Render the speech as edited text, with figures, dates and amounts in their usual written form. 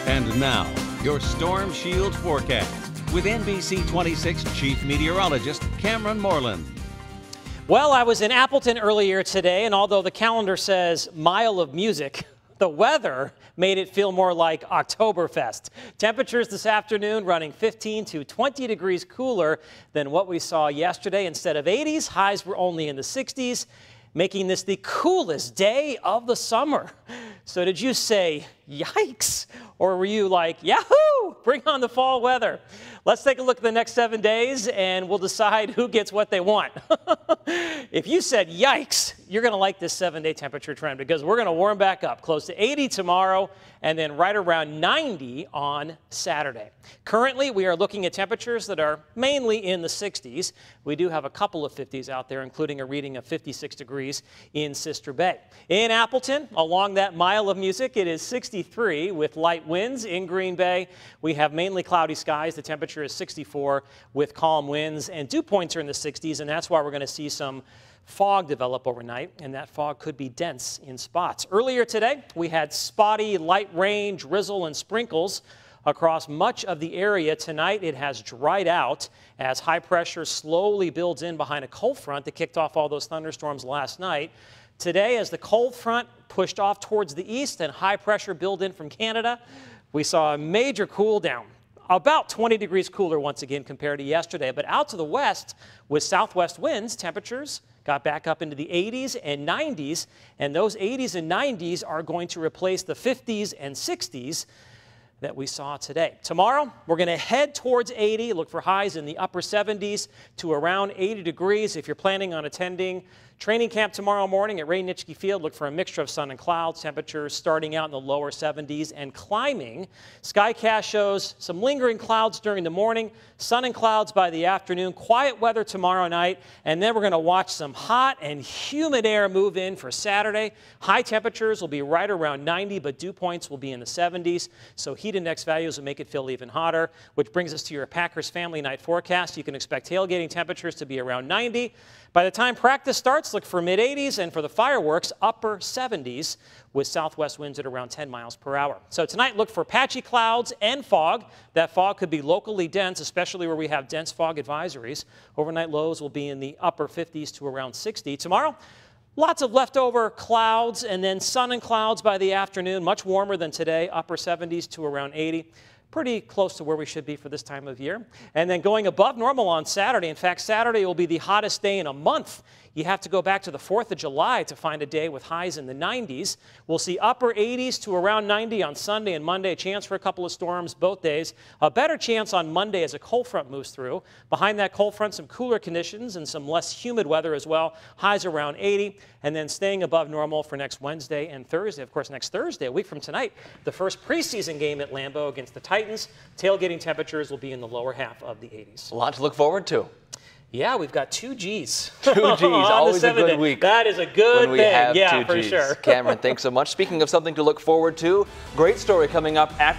And now, your Storm Shield forecast with NBC26 Chief Meteorologist Cameron Moreland. Well, I was in Appleton earlier today, and although the calendar says Mile of Music, the weather made it feel more like Oktoberfest. Temperatures this afternoon running 15 to 20 degrees cooler than what we saw yesterday. Instead of 80s, highs were only in the 60s, making this the coolest day of the summer. So did you say, yikes? Or were you like, yahoo, bring on the fall weather? Let's take a look at the next 7 days and we'll decide who gets what they want. If you said yikes, you're going to like this 7-day temperature trend because we're going to warm back up close to 80 tomorrow and then right around 90 on Saturday. Currently, we are looking at temperatures that are mainly in the 60s. We do have a couple of 50s out there, including a reading of 56 degrees in Sister Bay. In Appleton, along that Mile of Music, it is 63 with light winds. In Green Bay, we have mainly cloudy skies. The temperature is 64 with calm winds, and dew points are in the 60s, and that's why we're going to see some fog develop overnight, and that fog could be dense in spots. Earlier today, we had spotty light rain, drizzle, and sprinkles across much of the area. Tonight, it has dried out as high pressure slowly builds in behind a cold front that kicked off all those thunderstorms last night. Today, as the cold front pushed off towards the east and high pressure built in from Canada, we saw a major cool down. About 20 degrees cooler once again compared to yesterday. But out to the west with southwest winds, temperatures got back up into the 80s and 90s. And those 80s and 90s are going to replace the 50s and 60s that we saw today. Tomorrow, we're going to head towards 80, look for highs in the upper 70s to around 80 degrees. If you're planning on attending training camp tomorrow morning at Ray Nitschke Field, look for a mixture of sun and clouds, temperatures starting out in the lower 70s and climbing. Skycast shows some lingering clouds during the morning, sun and clouds by the afternoon, quiet weather tomorrow night, and then we're going to watch some hot and humid air move in for Saturday. High temperatures will be right around 90, but dew points will be in the 70s, so heat index values will make it feel even hotter, which brings us to your Packers family night forecast. You can expect tailgating temperatures to be around 90. By the time practice starts, look for mid-80s, and for the fireworks, upper 70s with southwest winds at around 10 miles per hour. So tonight, look for patchy clouds and fog. That fog could be locally dense, especially where we have dense fog advisories. Overnight lows will be in the upper 50s to around 60. Tomorrow, lots of leftover clouds and then sun and clouds by the afternoon, much warmer than today, upper 70s to around 80. Pretty close to where we should be for this time of year. And then going above normal on Saturday. In fact, Saturday will be the hottest day in a month. You have to go back to the 4th of July to find a day with highs in the 90s. We'll see upper 80s to around 90 on Sunday and Monday. A chance for a couple of storms both days. A better chance on Monday as a cold front moves through. Behind that cold front, some cooler conditions and some less humid weather as well. Highs around 80. And then staying above normal for next Wednesday and Thursday. Of course, next Thursday, a week from tonight, the first preseason game at Lambeau against the Titans. Tailgating temperatures will be in the lower half of the 80s. A lot to look forward to. Yeah, we've got 2 Gs. 2 Gs, always a good week. That is a good thing. Yeah, for sure. Cameron, thanks so much. Speaking of something to look forward to, great story coming up after